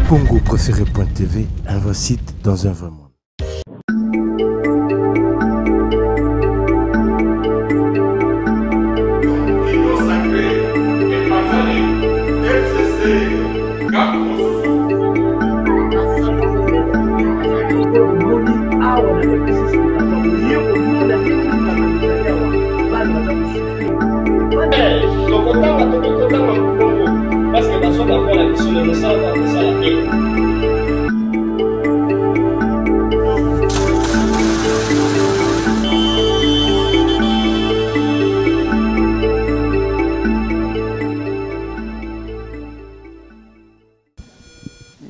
Congo préféré.tv, un vrai site dans un vrai monde.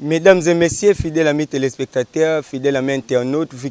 Mesdames et messieurs, fidèles amis téléspectateurs, fidèles amis internautes, vous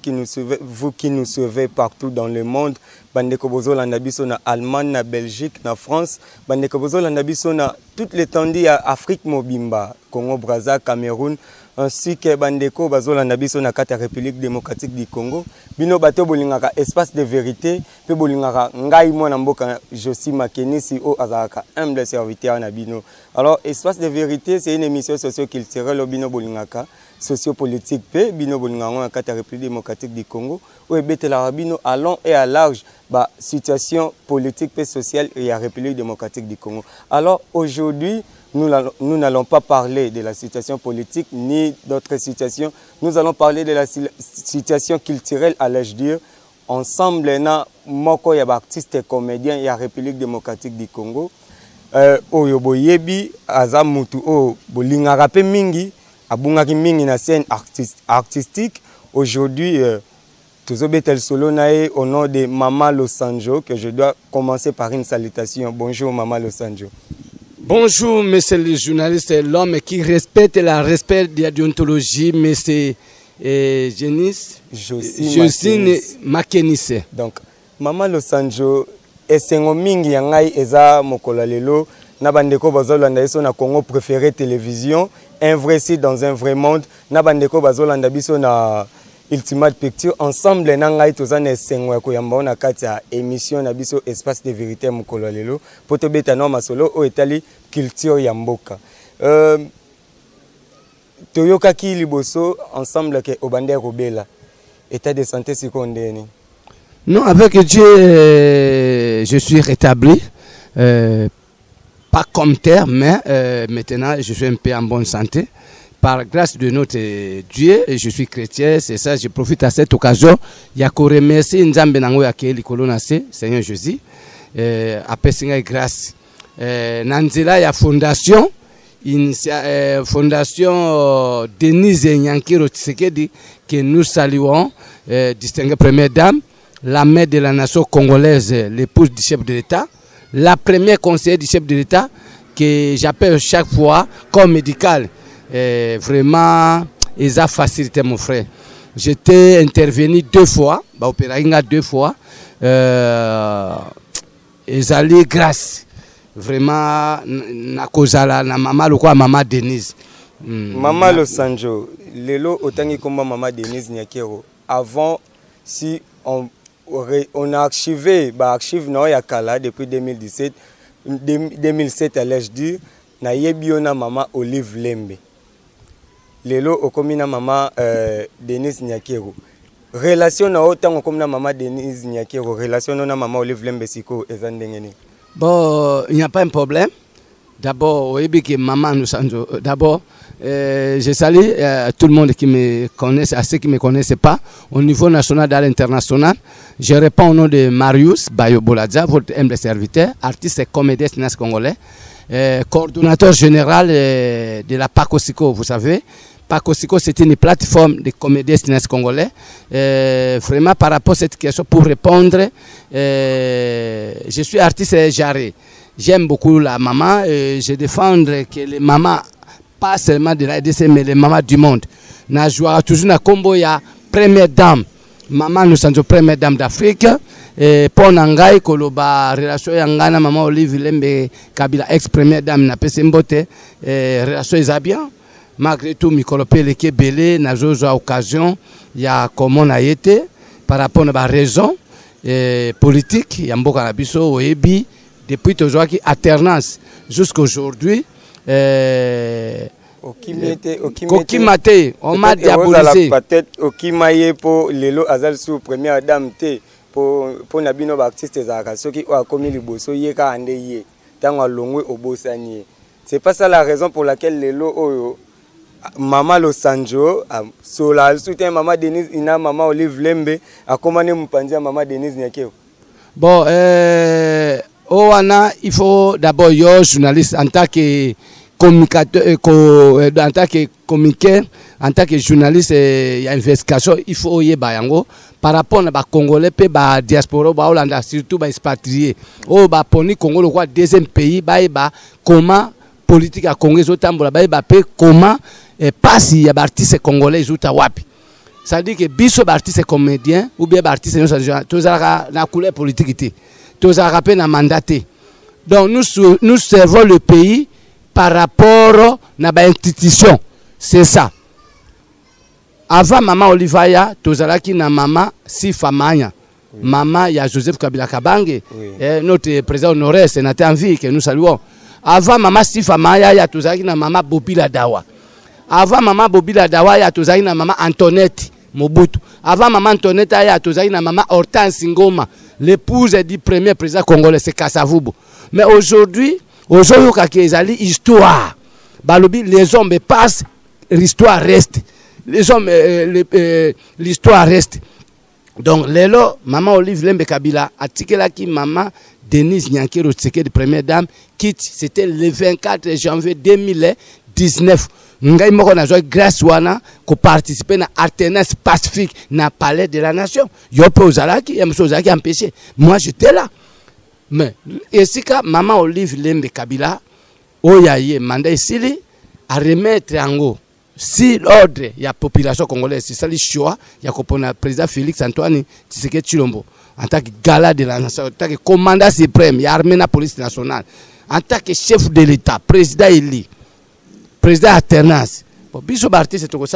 qui nous suivez partout dans le monde, bandeko bozolanda biso na Allemagne, na Belgique, na France, bandeko bozolanda biso na toute l'étendue à Afrique mobimba, Congo, Brazza, Cameroun, ainsi que bandeko bazolanda biso na kata République démocratique du Congo. Bino bato bolingaka espace de vérité, pe bolingaka ngai mwana mboka Josi Makenisi o azaka humble serviteur na bino. Alors espace de vérité, c'est une émission socio-culturelle bino bolingaka sociopolitique pe bino bolingaka na kata République démocratique du Congo ou ebetela bino à long et à large ba situation politique et sociale et la République démocratique du Congo. Alors aujourd'hui, nous n'allons pas parler de la situation politique ni d'autres situations. Nous allons parler de la situation culturelle, allais-je dire. Ensemble, na moko ya artiste et comédien ya République démocratique du Congo. Oyo boyebi aza mutu o bolingaka pe mingi, abungaki mingi na scène artistique. Aujourd'hui, Tozobetel Solo nae au nom de Mama Losanjo, que je dois commencer par une salutation. Bonjour Mama Losanjo. Bonjour, monsieur le journaliste, l'homme qui respecte le respect de la déontologie, monsieur Josine Makenise. Donc, Maman Losanjo, esengo mingi yangai eza mokola lelo, na bandeko bazolanda biso na Congo préféré télévision, un vrai site dans un vrai monde, na bandeko bazolanda biso na Ultimate Picture, ensemble nangai tozana esengo ya koyamba na kati ya émission na biso espace de vérité mokolo lelo poto beta no masolo o etali culture ya mboka. Toyoka ki liboso ensemble ke obande robela état de santé sikondeni. Non, avec Dieu je suis rétabli, pas comme terre, mais maintenant je suis un peu en bonne santé. Par grâce de notre Dieu, je suis chrétien, c'est ça, je profite à cette occasion. Il y a qu'on remercie Nzambe nango ya ke likolo na se, Seigneur Jésus, apesinga grâce. Nanzela ya fondation, fondation Denise Nyankiro Tshisekedi, que nous saluons, distinguée première dame, la mère de la nation congolaise, l'épouse du chef de l'État, la première conseillère du chef de l'État, que j'appelle chaque fois comme médical. Vraiment, ils ont facilité mon frère. J'étais intervenu 2 fois, opéré 2 fois. Ils allaient grâce. Vraiment, na kozala na maman le quoi maman Denise. Maman Losanjo, lelo otangi komba maman Denise Nyakero. Avant, si on a archivé, archive no ya kala depuis 2007 allais-je dire, na yebiona maman Olive Lembe. Lelo okomina mama Denise Nyakero. Relation na autant okomina mama Denise Nyakero, relation na mama Olive Lembe siko ezandengeni. Bon, il n'y a pas un problème. D'abord, oui, que maman nous change. D'abord, je salue tout le monde qui me connaît, à ceux qui ne me connaissent pas, au niveau national et international. Je réponds au nom de Marius Bayo Boladja, votre humble serviteur, artiste et comédien congolais. Coordonnateur général de la PACOSICO, vous savez. PACOSICO, c'est une plateforme de comédiens congolais. Vraiment, par rapport à cette question, pour répondre, je suis artiste et jarré. J'aime beaucoup la maman et je défends que les mamans, pas seulement de la RDC, mais les mamans du monde. Je joue toujours na combo, il y a première dame. Maman, nous sommes première dame d'Afrique. Et pour Nangai, Koloba, relation Yangana, maman Olive Lembe Kabila, ex-première dame, n'a pas semboté, relation est bien. Malgré tout, Mikolopé, les Kébélé, n'a pas occasion, il y a comment on a été, par rapport à la raison politique, il y a un beau canabiso, depuis toujours qui alternance jusqu'à aujourd'hui. Kokimate, on m'a diabolisé. Peut-être Okimaye pour Lelo Azal sous première dame T pour Nabino artiste Zaka, ceux qui ont commis le bosso yeka ande ye, tant à longwe au bossanier. C'est pas ça la raison pour laquelle Lelo Oyo, Maman Lo Sanjo, Sola, soutien Maman Denise, Ina Maman Olive Lembe, a commandé Mpandia Maman Denise Nyakeo. Bon, il faut d'abord, yo, journaliste, en tant que communicateur, en tant que communiqueur, en tant que journaliste, il y a une investigation, il faut y bayango par rapport à Congolais, la diaspora, Hollande, surtout les expatriés. Oh, bah, pour Congo, le deuxième pays, bah, comment politique à Congo, comment passe il y a des artistes congolais, ils ont wapi. Ça veut dire que biso artiste comédien ou bien artiste tous la couleur politique, tous na mandaté. Donc nous servons le pays par rapport à l'institution. C'est ça. Avant Maman Olivaya, tozalaki na Maman Sifamanya. Maman, il y a Joseph Kabila Kabange, notre président honoraire, sénateur en vie, que nous saluons. Avant Maman Sifamanya, il y a tozalaki na Maman Bobila Dawa. Avant Maman Bobila Dawa, il y a tozalaki na Maman Antoinette Mobutu. Avant Maman Antoinette, il y a tozalaki na Maman Hortense Ngoma, l'épouse du premier président congolais, c'est Kassavubu. Mais aujourd'hui, il y a l'histoire. Les hommes passent, l'histoire reste. Les hommes, l'histoire reste. Donc, Lelo, Maman Olive Lembe Kabila, Atikelaki, Maman Denise Nyankero Tshisekedi, première dame, quitte, c'était le 24 janvier 2019. Ngai moko na joie grâce wana ko participer na alternance pacifique na palais de la nation. Yo pe ozalaki, emso ozalaki empêché. Moi j'étais là. Mais esika Maman Olive Lembe Kabila oyaye mandat isili à remettre en haut si l'ordre y a population congolaise, c'est ça le choix, il y a le président Félix Antoine Tshisekedi Tshilombo en tant que gala de la nation, en tant que commandant suprême, il y a armée la police nationale, en tant que chef de l'État, président élu, président alternance. Bon, biso artiste to ko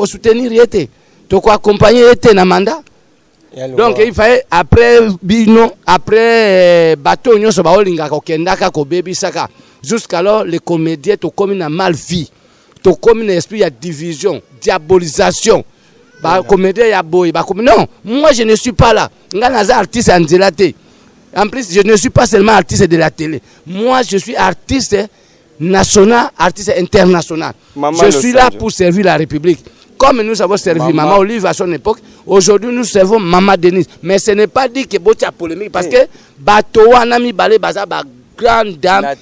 soutenir yete, to ko accompagner yete na mandat. Donc il fallait après bino, après bateau nyonso ba olinga ko kendaka ko bebisaka jusqu'alors les comédiens to comme na mal vie. To comme un esprit de division, diabolisation. Bah, comédien ya boy, bah comme non, moi je ne suis pas là. Ngana artiste en délaté. En plus, je ne suis pas seulement artiste de la télé. Moi, je suis artiste national, artiste international. Je suis là pour servir la République. Comme nous avons servi Maman Olive à son époque, aujourd'hui nous servons Maman Denise. Mais ce n'est pas dit que Botia polémique parce que Batoa Nami Balé Baza grande dame,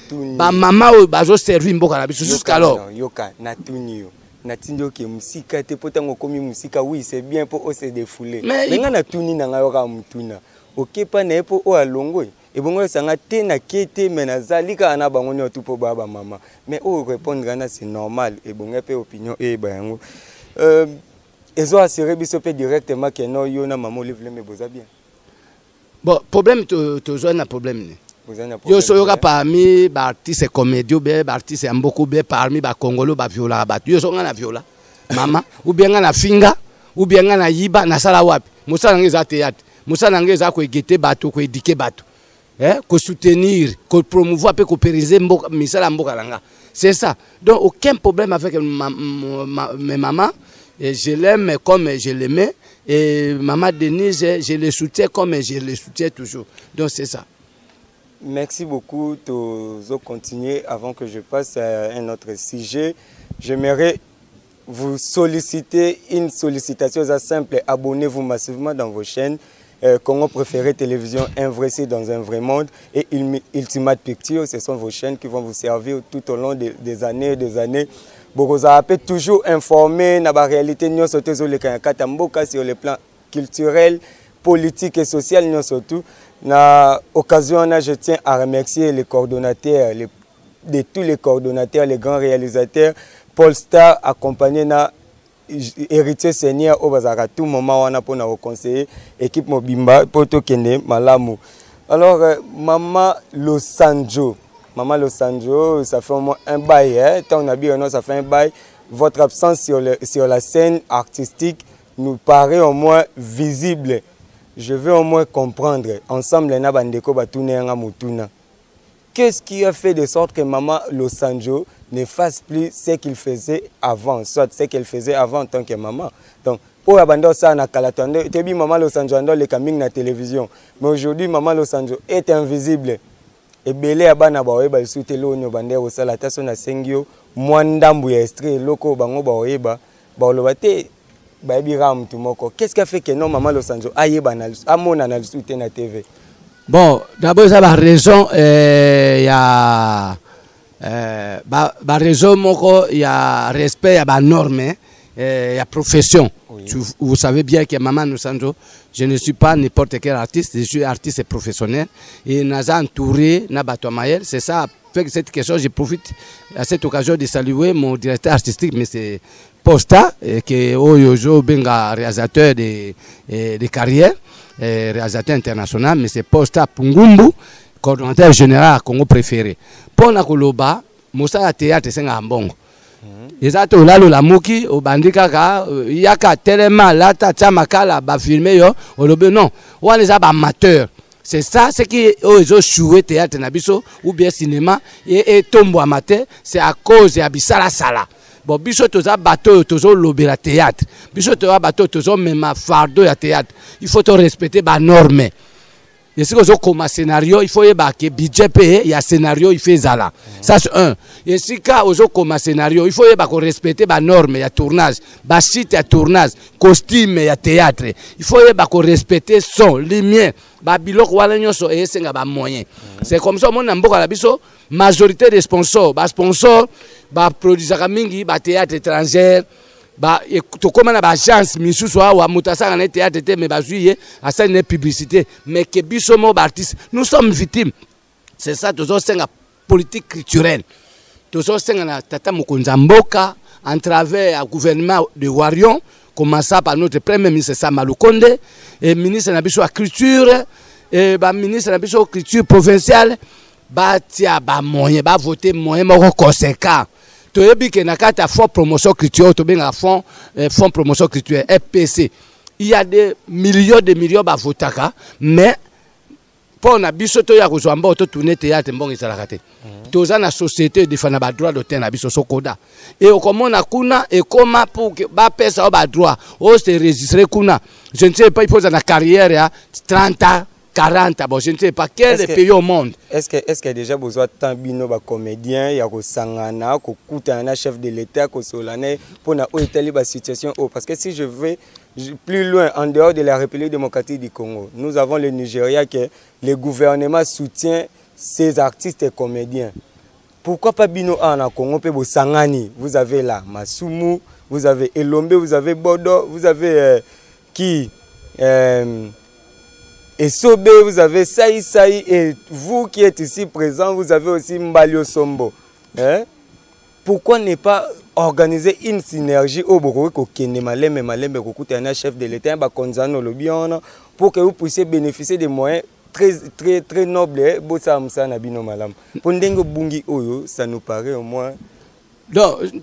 maman ou bazo servi mboka na biso jusqu'alors. Yoka natunio. Natindo ke musika te potango komi musika oui c'est bien pour se défouler. Mais nga natuni na nga yoka mutuna. Okepa na epo o alongo e bongo sanga te na kete menazalika ana bango ni otupo baba mama. Mais o répondre gana c'est normal e bongo pe opinion e bayango. Ezo assurer biso pe directement que non yo na Maman Olive Lembe boza bien. Bon, problème to na problème ni. Yo soyoka parmi ba artiste comédien ba artiste mboko be parmi ba congolo ba viola ba yo songa na viola mama ou bien na finga ou bien na yiba na sala wapi musala ngeza théâtre musala ngeza ko egete bato ko éduquer bato ko soutenir ko promouvoir pe ko périser mboka misala mboka langa c'est ça. Donc aucun problème avec mes mamans et je l'aime comme je l'aimais et Maman Denise je le soutiens comme je le soutiens toujours. Donc c'est ça. Merci beaucoup. Nous continuer avant que je passe à un autre sujet. J'aimerais vous solliciter une sollicitation simple. Abonnez-vous massivement dans vos chaînes. Congo Préféré Télévision, Un vrai site dans un vrai monde et Ultimate Picture. Ce sont vos chaînes qui vont vous servir tout au long des années et des années. Vous avez toujours informé de la réalité sur le plan culturel, politique et social surtout. Na occasion, je tiens à remercier les coordonnateurs, de tous les coordonnateurs, les grands réalisateurs. Paul Star accompagné na héritier seigneur au bazar tout moment on a pour nous conseiller équipe Mobimba pour tout kene malamu. Alors Maman Lo Sanjo, ça fait au moins un bail, hein? Tant on a bien non, ça fait un bail. Votre absence sur la scène artistique nous paraît au moins visible. Je veux au moins comprendre, ensemble, les Nabandeko Batune Mutuna. qu'est-ce qui a fait de sorte que Maman Losanjo ne fasse plus ce qu'il faisait avant, soit ce qu'elle faisait avant en tant que maman. Donc, au abandon ça na kalatande, tebi Maman Losanjo ando le coming na télévision. Mais aujourd'hui Maman Losanjo est invisible. Et belé abana ba oyeba sute lo nyo bande o sala taso na sengio mwandambu ya extrait loko bango ba oyeba ba olobate ba bira mtu moko. Qu'est-ce qui a fait que non Maman Losanjo ayeba na amona na sute na TV? Bon, d'abord ça la raison il y a raison moko il y a respect, il y a norme, il y a profession. Oui. Vous savez bien que Maman Losanjo, je ne suis pas n'importe quel artiste, je suis artiste professionnel et nous avons entouré Nabato Maël. C'est ça, avec cette question, je profite à cette occasion de saluer mon directeur artistique, M. Posta, qui est Oyojo Benga, réalisateur de carrière, réalisateur international, M. Posta Pungumbu, coordonnateur général Congo préféré. Pour Nakoloba, Moussa Théâtre Sengambongo. Exacto lalo la muki obandika ka yaka tellement lata tchamakala ba filmer yo olobe non wana za ba amateur. C'est ça ce qui ozo jouer théâtre na biso ou bien cinéma et tombo amateur, c'est à cause ya bisala sala. Bon biso toza bateau tozo lobela théâtre. Biso toza bateau tozo mema fardeau ya théâtre. Il faut respecter ba norme. Et si vous avez un scénario, il faut que budget payé, il y a un scénario, il fait ça. Ça c'est un. Et si vous avez un scénario, il faut respecter les normes, il y a tournage, les sites, il y a tournage, costume, il y a théâtre. Il faut respecter son, lumière, les moyens. C'est comme ça, mon ambo la biso, majorité des sponsors, les sponsors, les produisent mingi, les théâtre étranger. Bah to comme na ba chance misusu wa mutasa na théâtre mais bazuye à ça une publicité mais que biso mo artiste nous sommes victimes. C'est ça toujours c'est la politique culturelle. Toujours c'est na tata Mokonza Mboka en travers le gouvernement de Warion, commençant par notre premier ministre Sama Lukonde et ministre na biso la culture et ba ministre na biso culture provinciale ba tia ba moyen ba voter moyen mo conséquent. Il y a fonds promotion culturelle, fonds promotion culturelle, FPC. Il y a des millions de votaka, mais pour na biso to ya kozwamba to tourner théâtre mbongo ezalakate. Toza na société défendre ba droit d'auteur na biso sokoda. Et okomona kuna et comment pour ba pesa ba droit, o se registrer kuna. Je ne sais pas il faut na carrière ya 30 ans. 40, bon, je ne sais pas quel est pays au monde. Est-ce qu'il y a déjà besoin de tant de comédiens, il y a des sangana, un chef de l'État, pour étaler la situation. Parce que si je vais plus loin, en dehors de la République démocratique du Congo, nous avons le Nigeria que le gouvernement soutient ces artistes et comédiens. Pourquoi pas Bino en Congo, Sangani? Vous avez là Masumu, vous avez Elombe, vous avez Bodo, vous avez qui et Sobe, vous avez Saï Saï, et vous qui êtes ici présents, vous avez aussi Mbalio Sombo. Hein? Pourquoi ne pas organiser une synergie au Boko, un chef de l'État, pour que vous puissiez bénéficier des moyens très nobles. Ça nous paraît au moins. Donc, il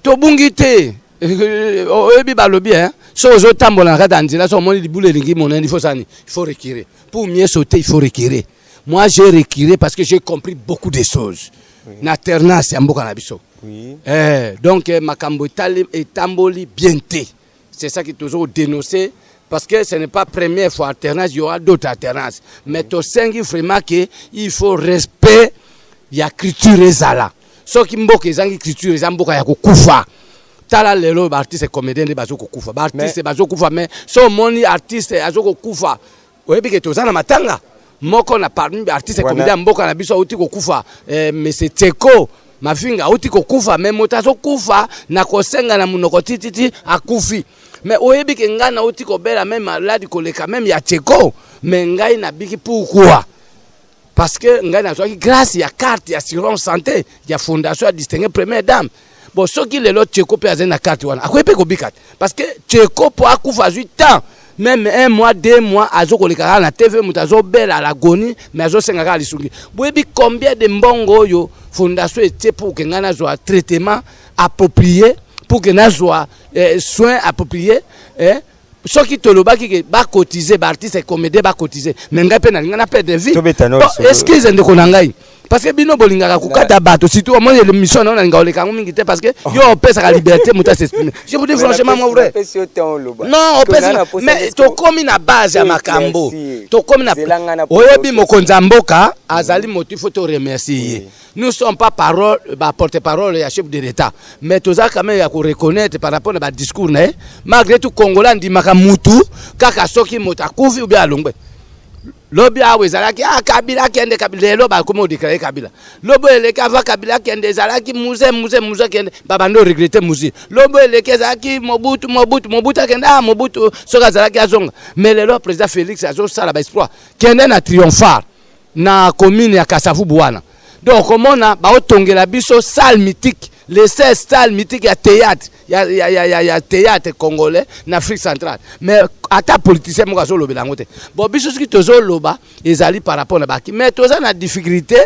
faut reculer. Pour mieux sauter, il faut reculer. Moi, j'ai reculé parce que j'ai compris beaucoup de choses. L'alternance, c'est un bon cannabis. Donc, Makambo est tamboli bienté. C'est ça qui est toujours dénoncé. Parce que ce n'est pas la première fois alternance, il y aura d'autres alternances. Mais tu sais vraiment qu'il faut respect, il y a culture et ça. Ce qui est culture, il y a kufa. Tala lelo artiste comédien de bazoko kufa. Artiste bazoko kufa mais so moni artiste azoko kufa. Oyebi ke tozana matanga. Moko na parmi artiste comédien mboka na biso uti ko kufa. Mais c'est Teko mafinga uti ko kufa mais motazo kufa na kosenga na munoko tititi akufi. Mais oyebi ke ngana uti ko bela même malade koleka même ya Teko. Mais ngai na biki pourquoi? Parce que ngai na soki grâce ya carte ya assurance santé, ya fondation à distinguer première dame. Bon, ce qui est l'autre Tcheko peut avoir une carte. Parce que Tcheko peut avoir 8 ans. Même 1 mois, 2 mois, Azoko le la TV, Moutazo belle à l'agonie, mais Azo Sengara Lissungi. Vous voyez combien de mbongo yo fondation était pour que nous ayons un traitement approprié, pour que nous ayons soins appropriés. Ce qui te le bas qui va cotiser, artiste et comédien va cotiser. Mais nous avons pas de vie. Excusez-moi, parce que bino bolingaka kukata bato surtout moi le mission on a ngoleka mingi parce que yo pesa la liberté muta s'exprimer. Je vous dis franchement mon vrai. Non, on pesa mais to komi na base ya makambo. To komi na oyebi mokonza mboka azali motif faut te remercier. Nous sommes pas parole porte-parole ya chef de l'État, mais toza quand même ya ko reconnaître par rapport à discours né malgré tout congolais ndimaka mutu kaka soki motakufi ou bien alongwe. Lobi awe zalaki Kabila kende Kabila lelo ba komo déclarer Kabila. Lobo eleke ava Kabila kende zalaki muze kende babando regretter muzi. Lobo eleke zalaki Mobutu kende Mobutu soka zalaki azonga. Mais lelo président Félix azo sala ba exploit kende na triomphar na commune ya Kasavu Bwana. Donc comment na ba otongela biso salle mythique, les 16 salles mythiques ya théâtre, ya théâtre congolais en Afrique centrale. Mais ata politicien mo kazo lobela ngote. Bon biso ski tozo loba ezali par rapport na baki. Mais toza na difficulté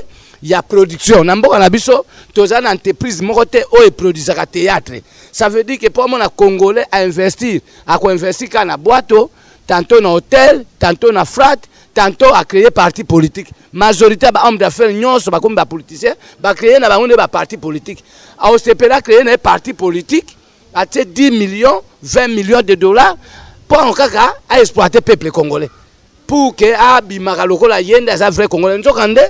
ya production. Na mboka na biso toza na entreprise moko te o e produisaka théâtre. Ça veut dire que pour mon congolais à investir, à ko investir kana boato, tantôt na hôtel, tantôt na frat, tantôt à créer parti politique. Majorité ba homme d'affaires nyonso ba comme ba politicien ba créer na ba ngonde ba parti politique. A OCPLA créer na parti politique à 10 millions, 20 millions de dollars pour en kaka à exploiter peuple congolais. Pour que abimaka lokola yende za vrai congolais nzokande.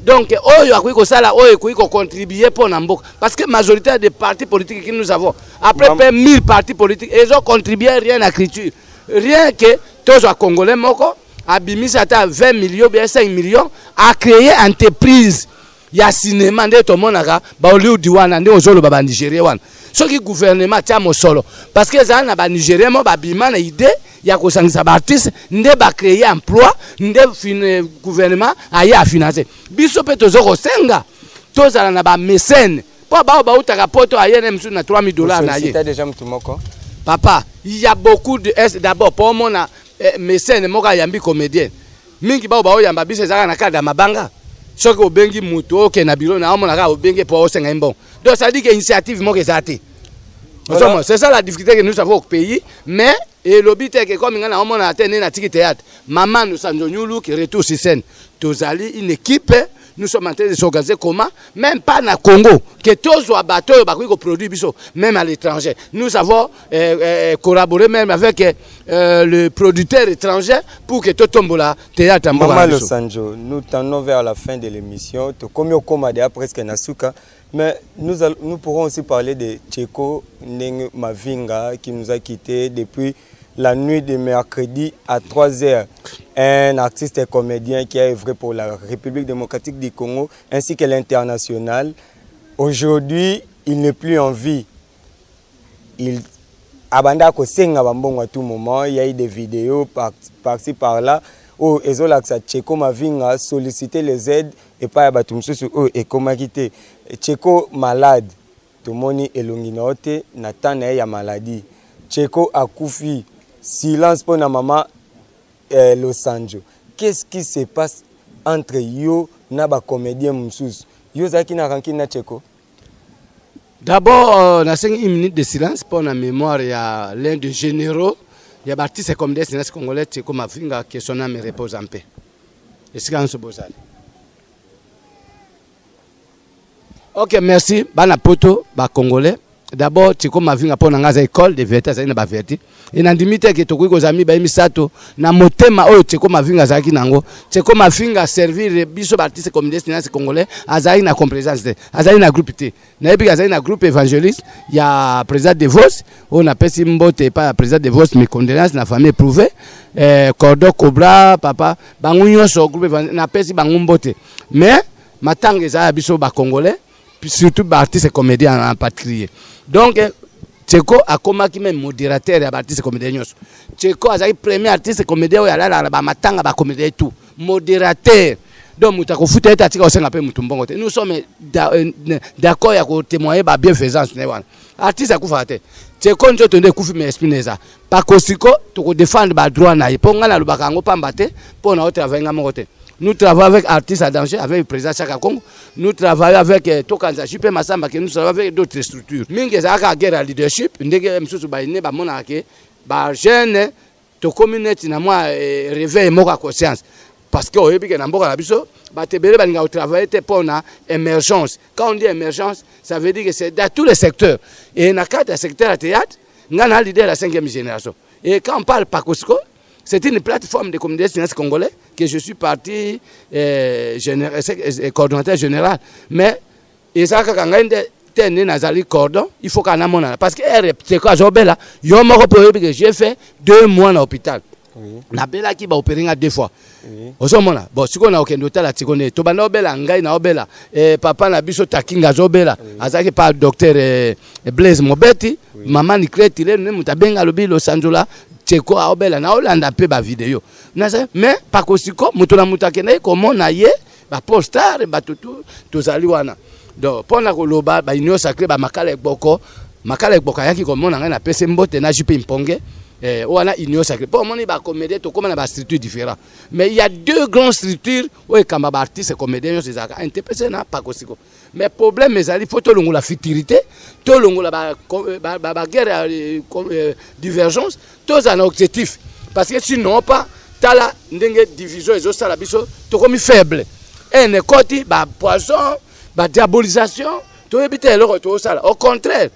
Donc oyo akoki ko sala oyo akoki ko contribuer pour na mboka parce que majorité des partis politiques que nous avons après 1000 partis politiques ils ont contribué rien à l'écriture. Rien que tous les congolais moko abimisa ata 20 millions bien 5 millions à créer entreprise ya cinéma nde to monaka ba Hollywood wana nde ozolo ba Nigeria wana soki gouvernement tia mosolo parce que za na ba Nigeria mo ba bima na idée ya ko sangisa ba artiste nde ba créer emploi nde gouvernement aya financer biso pe tozoko senga tozala na ba mécène po ba utaka poto ayene msu na $3000 na ye. Déjà mtumoko papa il y a beaucoup de d'abord pour mon mécène moka yambi comédien mingi ba oyamba biso ezaka na kada mabanga soki obengi mutu oke na biro na omona ka obengi pour osenga mbon. Donc ça dit que initiative moka ezate. Voilà. C'est ça la difficulté que nous avons au pays, mais et l'obité que comme ngana omona atene na tiki théâtre maman nous sanjonyulu qui retour sur scène tozali une équipe. Nous sommes en train de s'organiser comment, même pas na Congo, que tous les bateaux qui produisent, même à l'étranger. Nous avons collaboré même avec le producteur étranger pour que tout tombe là, théâtre. Maman Lo Sanjo, nous tendons vers la fin de l'émission. Comme au Comadea presque Nasuka, mais nous pourrons aussi parler de Tcheko Ndenge Mavinga qui nous a quittés depuis la nuit de mercredi à 3h. Un artiste et comédien qui a œuvré pour la République démocratique du Congo ainsi que l'international. Aujourd'hui, il n'est plus en vie. Il abanda ko senga bambongo à tout moment. Il y a eu des vidéos par-ci par-là où Ezolaksa Tcheko Mavinga sollicitait les aides et pas à Batumsusu et Komakite. Tcheko malade. Tout le monde est elonginote, Nathan a maladie. Tcheko a koufi. Silence pour la maman Lo Sanjo. Qu'est-ce qui se passe entre yo na ba comédien moussous? Yo zaki na ranki na Tcheko. D'abord, on a 5 minutes de silence pour la mémoire. Il y a l'un des généraux. Il y a Baptiste comme des Congolais Tcheko Mavinga que son âme repose en paix. Est-ce qu'on se pose? Ok, merci. Bana poto, ba Congolais. D'abord, Tcheko Mavinga pour une école de vérité, ça n'a vérité. Et dans limite que toko ko zami ba misato na motema oyo Tcheko Mavinga zaki nango. Tcheko Mavinga servir biso artiste comme destination congolais, azali na complaisance, azali na groupe T. Na ebi azali na groupe évangéliste, il y a président de Vos, on appelle Simbote pas président de Vos mes condoléances na famille éprouvée. Cordo Cobra papa bangunyo so groupe na pesi bangumbote. Mais matanga za biso ba congolais, surtout ba artiste comédien en particulier. Donc Tcheko a commis même modérateur et artiste comédien. Tcheko a été premier artiste comédien et a matanga ba comédien tout. Modérateur. Donc mutako futa eta tika osenga pe mutumbongo te. Nous sommes d'accord ya ko témoigner ba bienfaisance ne wana. Artiste akufa te. Tcheko nzo tonde kufi me espineza. Pa kosiko to ko défendre ba droit na ye. Po ngana lubaka ngo pamba te, po na travailler ngamo te. Nous travaillons avec artistes à danger, avec le président Chaka Kongo. Nous travaillons avec Tokanza Jupe Massamba, nous travaillons avec d'autres structures. Mingi zaka guerre leadership, ndenge msusu ba ine ba mona ke ba jeune to communauté na moi réveil moka conscience. parce que oyebi ke na mboka na biso batebele balinga travailler te pour na émergence. Quand on dit émergence, ça veut dire que c'est dans tous les secteurs. Et dans le secteur de théâtre, on a l'idée de la 5e génération. Et quand on parle Pakosiko, c'est une plateforme de communauté congolais que je suis parti coordonnateur général. Mais il faut qu'on ait parce que j'ai fait 2 mois à l'hôpital. Na bela ki ba opérer 2 fois. Ozomona bon siko na okendo tala tikone to bana obela ngai na obela papa na biso takinga zobela azaki pa docteur Blaise Mobeti mama ni kreti le ne mutabenga lobi lo sanjola cheko a obela na olanda pe ba video na mais pa kosiko muto na mutakene komona ye ba postar ba tutu tozali wana donc pona ko loba ba union sacrée ba makala ekboko yaki komona ngai na pese mbote na jupe imponge on a union sacrée. Pour moi, il y a comédien, tout comme on a des structures différentes. Mais il y a 2 grandes structures où il y a des artistes et comédiens qui sont interprétés, pas comme ça. Mais le problème, c'est qu'il faut que la futurité, tout la guerre, divergence, tous un objectif. Parce que sinon, pas, tu as la division et ça, tu comme faible. Et un côté, poison, diabolisation, tu évites tout ça. Au contraire,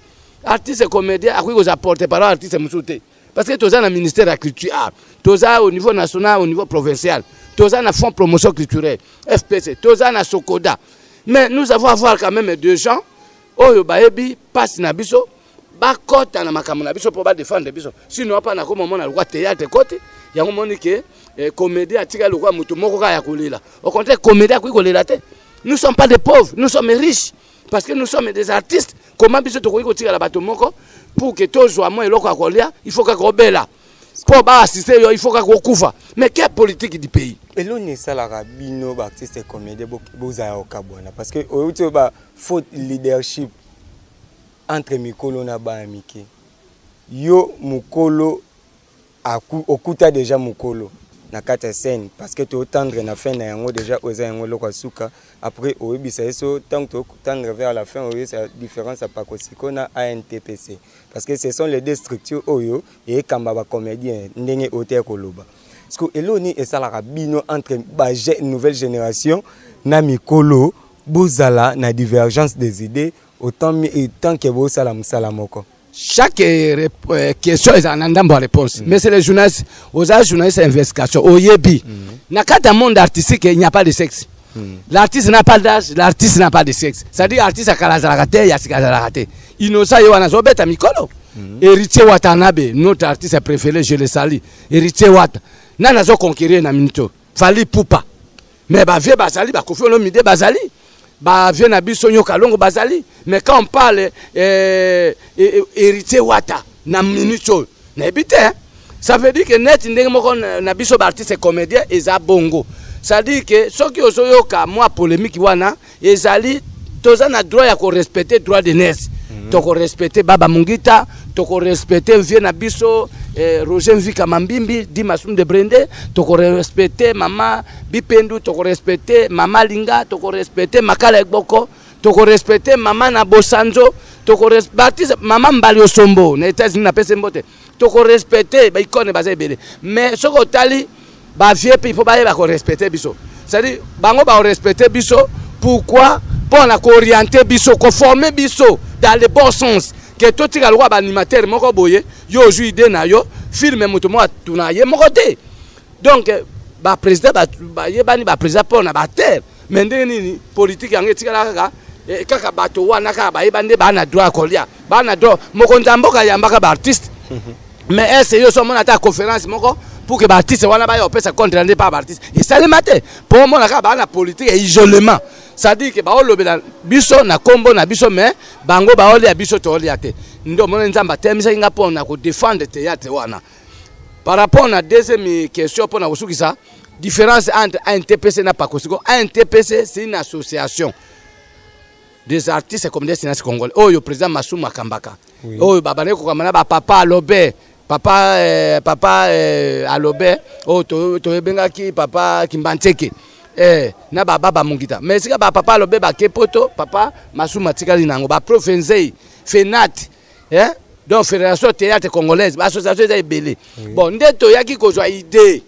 artistes et comédiens, à quoi vous apportez par artistes et moussoutés. Parce que tous un ministère de la culture, tous au niveau national, au niveau provincial, tous un fonds de promotion culturelle, FPC, tous un Sokoda. Mais nous avons à voir quand même 2 gens, Oyo Baebi, passe Nabiso, Bakota na makamona biso pour défendre biso. Sinon pas na comment on a le droit théâtre côté, il y a un moment que comédien atika le roi mutu moko ka ya kolela. Au contraire comédien ko kolela te. Nous ne sommes pas des pauvres, nous sommes riches parce que nous sommes des artistes. Comment biso to ko tika la bato moko pour que tous soient moins eloko akolia, il faut ka kobela. Pour assister il faut ka kokufa. Mais quelle politique du pays? Et l'on est ça la rabino artiste et comédien bozaya okabwana parce que au ba faute leadership entre mikolo na ba amiki. Yo mukolo okuta déjà mukolo na kata scène parce que to tendre na fin na yango déjà oza yango loko suka après oyebisa eso tant que tendre vers la fin oyebisa différence à Pakosiko na ANTPC parce que ce sont les 2 structures oyo et kamba ba comédien ndenge auteur koloba parce que eloni et ça la rabino entre ba nouvelle génération na mikolo bozala na divergence des idées autant que vous salamoko. Chaque question est en réponse. Mais c'est les journalistes, aux journalistes d'investigation, au Yebi. Dans le monde artistique, il n'y a pas de sexe. L'artiste n'a pas d'âge, l'artiste n'a pas de sexe. C'est-à-dire l'artiste a Kalazarate, il y a Kalazarate. Innocent Yohana Zobet à Mikolo. Héritier Watanabe, notre artiste préféré, je le salue. Héritier Wata. Nana zo conquérir na minito. Fali Poupa. Mais bah vieux Bazali, bah Kofi Olomide Bazali. Bah vieux Nabiso Nyokalongo Bazali. Mais quand on parle héritier Wata na minito, n'habite ça veut dire que net ndenge Nabiso artiste et comédien eza bongo. Ça dit que ceux qui ont yoka moi polémique wana ezali toza na droit ya ko respecter droit de naissance. Toko respecter Baba Mungita, toko respecter vieux Nabiso Roger Mvika Mambimbi, Dimasum de Brende, toko respecter Mama Bipendu, toko respecter Mama Linga, toko respecter Makala Ekboko, toko respecter Mama Nabosanzo, toko respecter Mama Mbali Osombo, na États-Unis na pese mbote. Toko respecter ba icône bazé belé. Mais soko tali ba vieux il faut ba respecter biso. C'est-à-dire bango ba respecter biso, pourquoi? Pour na orienter biso, ko former biso dans le bon sens. Que tout tika lwa ba animateur moko boye, yo jou idée na yo, filme moto mo tuna ye moko te. Donc ba président ba yebani ba président pour na ba terre. Mais ndeni politique yango tika la kaka bato wana ka ba yebande ba na droit kolia. Ba na droit moko nzamboka yambaka ba artiste. Mais est-ce yo so mona ta conférence moko pour que l'artiste wana ba yo pesa contre rendre pas artiste. Et ça le matin. Pour moi na ba na politique et isolement. Ça dit que ba olobela biso na kombo na biso mais bango ba oli ya biso to oli ate. Ndo mona nzamba temisa inga pona ko défendre théâtre wana. Par rapport à deuxième question pour na usukisa différence entre ANTPC na Pakosiko. ANTPC c'est une association des artistes comme des cinéastes congolais. Oh yo président Massouma Kambaka. Oh baba ne ko kamana ba papa Alobe. Papa Alobe. Oh to benga ki papa Kimbanteke. Na baba Mungita. Mais si ba papa Alobe ba Kepoto, papa Massouma Tikali nango ba Profenzei, FENAT, donc Fédération Théâtre Congolaise, ba association des belé. Bon, ndeto yaki ko joa idée.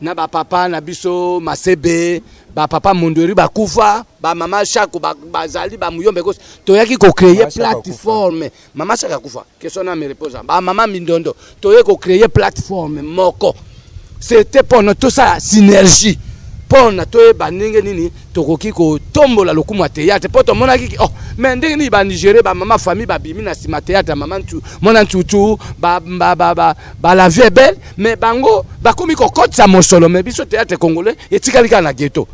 na ba papa na biso masebe ba papa mondori ba kufa ba mama chako ba zali ba muyombe ko toyaki ko créer plateforme mama chaka kufa question na me repose ba mama mindondo toyaki ko créer plateforme moko c'était pour notre ça synergie pour notre baninge nini tokoki ko tombola lokumu théâtre pour to monaki oh mais ndenge ni ba Nigeria ba mama famille ba bimi na sima théâtre maman tu mona tutu ba la vie est belle mais bango ba komi ko kotsa mosolo mais biso théâtre congolais etikali kana ghetto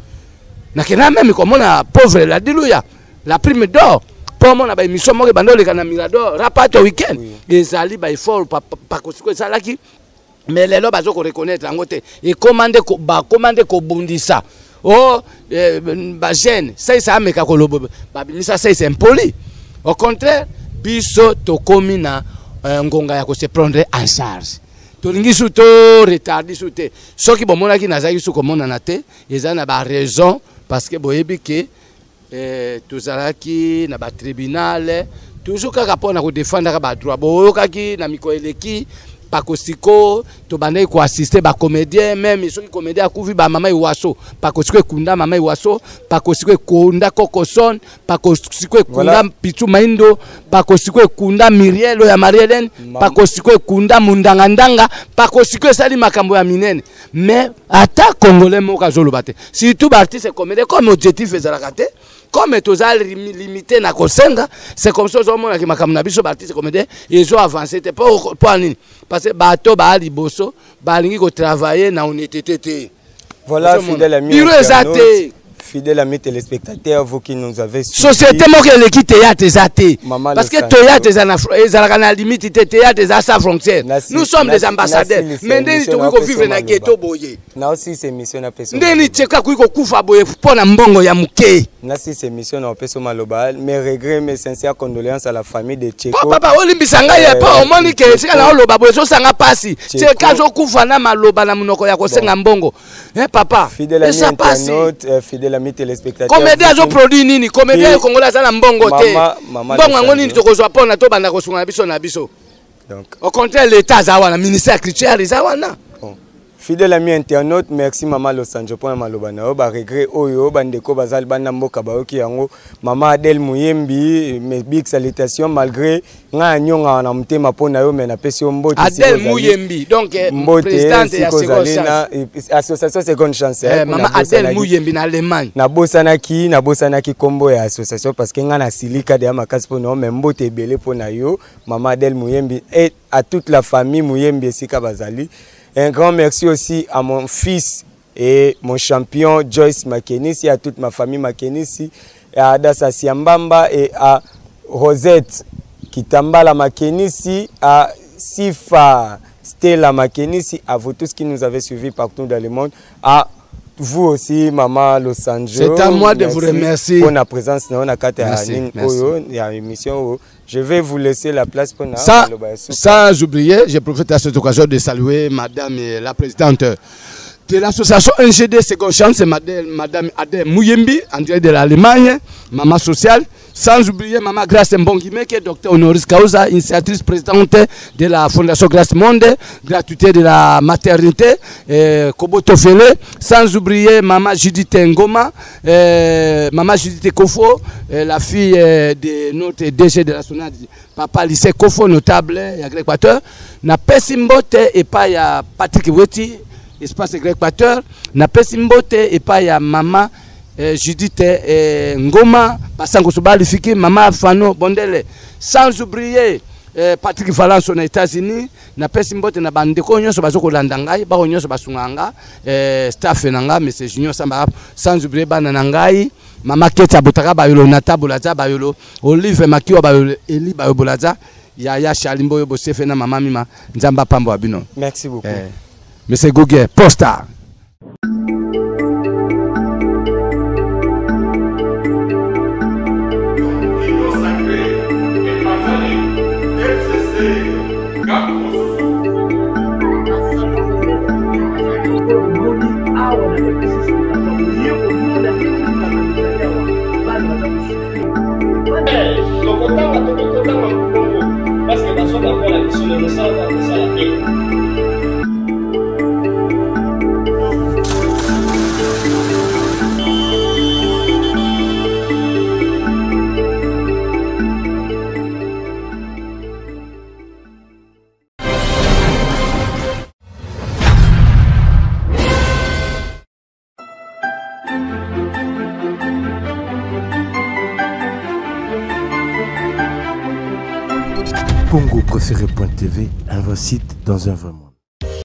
na kena même comme on a pauvre la diluya la prime d'or pour mon ba émission mo bandole kana Mirador rapato weekend ezali ba effort pa kosiko salaki mais les lobes ont reconnaître en côté et commander ko bundisa oh ba jeune ça meka ko lobo ba bimisa c'est impoli au contraire biso to komina ngonga ya ko se prendre en charge to lingisu to retardi sute soki bomona ki nazaki su komona na te ezana ba raison parce que boyebi ke tozalaki na ba tribunal toujours kaka pona ko défendre ba droit boyokaki na mikoeleki pakosiko to bandai ko assister ba comédien même soki comédien akuvi ba mama iwaso pakosiko kunda mama iwaso pakosiko kunda kokoson pakosiko kunda pitu maindo pakosiko kunda mirielo ya marielen pakosiko kunda mundangandanga pakosiko sali makambo ya minene mais ata congolais moka zolobate surtout ba artiste comédien comme objectif ezalakate comme tozal limité na kosenga c'est comme ça ozomona ki makambo na biso ba artiste comédien ezo avancer te pour nini parce que bato ba liboso ba lingi ko travailler na honnêteté. Voilà fidèle ami. Fidèles amis téléspectateurs, vous qui nous avez suivis. Société moke leki théâtre ezate. Parce que théâtre ezalaka na limite théâtre eza sa frontière. Nous sommes des ambassadeurs. Mais ndeni to ko vivre na ghetto boye. Na aussi ces missions na peso. Ndeni tcheka ko kufa boye pona mbongo ya muke. Na si ces missions na peso maloba, mes regrets, mes sincères condoléances à la famille de Tcheko. Papa olimbisa ngai pa omoni ke sika na loba boye so sanga pasi. Tcheka zo kufa na maloba na munoko ya ko senga mbongo. Papa. Fidèle ami internaute, fidèle ami téléspectateurs. Comédien zo produit nini? Comédien congolais za na mbongo te. Mbongo ngoni to kozwa pona to banda ko sunga na biso na biso. Donc au contraire l'état za wana ministère culturel za wana. Fidèle ami internaute, merci Maman Los Angeles pour maloba na ba regret oyo bandeko bazal bana mboka baoki yango Maman Adèle Mouyembi, mes big salutations malgré nga nyonga na mtema pona yo mais na pesi mbote Adèle Mouyembi donc présidente ya seconde chance association seconde chance Maman Adèle Mouyembi na Allemagne na bosanaki kombo ya association parce que nga na silika de makasi pona mais mbote belé pona yo Maman Adèle Mouyembi et à toute la famille Mouyembi esika bazali. Un grand merci aussi à mon fils et mon champion Joyce Makenisi, à toute ma famille Makenisi, à Adassa Siambamba et à Rosette Kitambala Makenisi, à Sifa Stella Makenisi, à vous tous qui nous avez suivis partout dans le monde, à vous aussi, Maman Los Angeles. C'est à moi de vous remercier pour la présence dans la émission. Je vais vous laisser la place pour nous. Sans oublier, je profite à cette occasion de saluer Madame la présidente de l'association NGD Seconde Chance, Madame Adèle Mouyembi, en direct de l'Allemagne, Maman Sociale. Sans oublier Maman Grace Mbongime, qui est docteur honoris causa, initiatrice présidente de la Fondation Grace Monde, gratuité de la maternité, Koboto Fele. Sans oublier Maman Judith Ngoma, Maman Judith Kofo, la fille de notre DG de la SONAD, Papa Lycée Kofo, notable, il y a Grec-Pateur. Na Pesimbote et pas il y a Patrick Weti, espace Grec-Pateur. Na Pesimbote et pas il y a Maman Judith Ngoma, Passango Sobali Fiki, Maman Fano Bondele. Sans oublier Patrick Valence aux États-Unis, na Pesimbote na bandeko nyonso bazoko landangai, ba nyonso basunganga, staff nanga, monsieur Junior Samba, sans oublier bana nangai, Maman Keta Botaka Bayolo Nata Bolaza Bayolo, Olive Makiwa Bayolo Eli Bayobolaza, Yaya Chalimbo Yobo Sefena Maman Mima, Nzamba Pambo Abino. Merci beaucoup. Monsieur Gouguet, Posta. Parce que dans son la mission de Congo préféré.tv, un vrai site dans un vrai monde.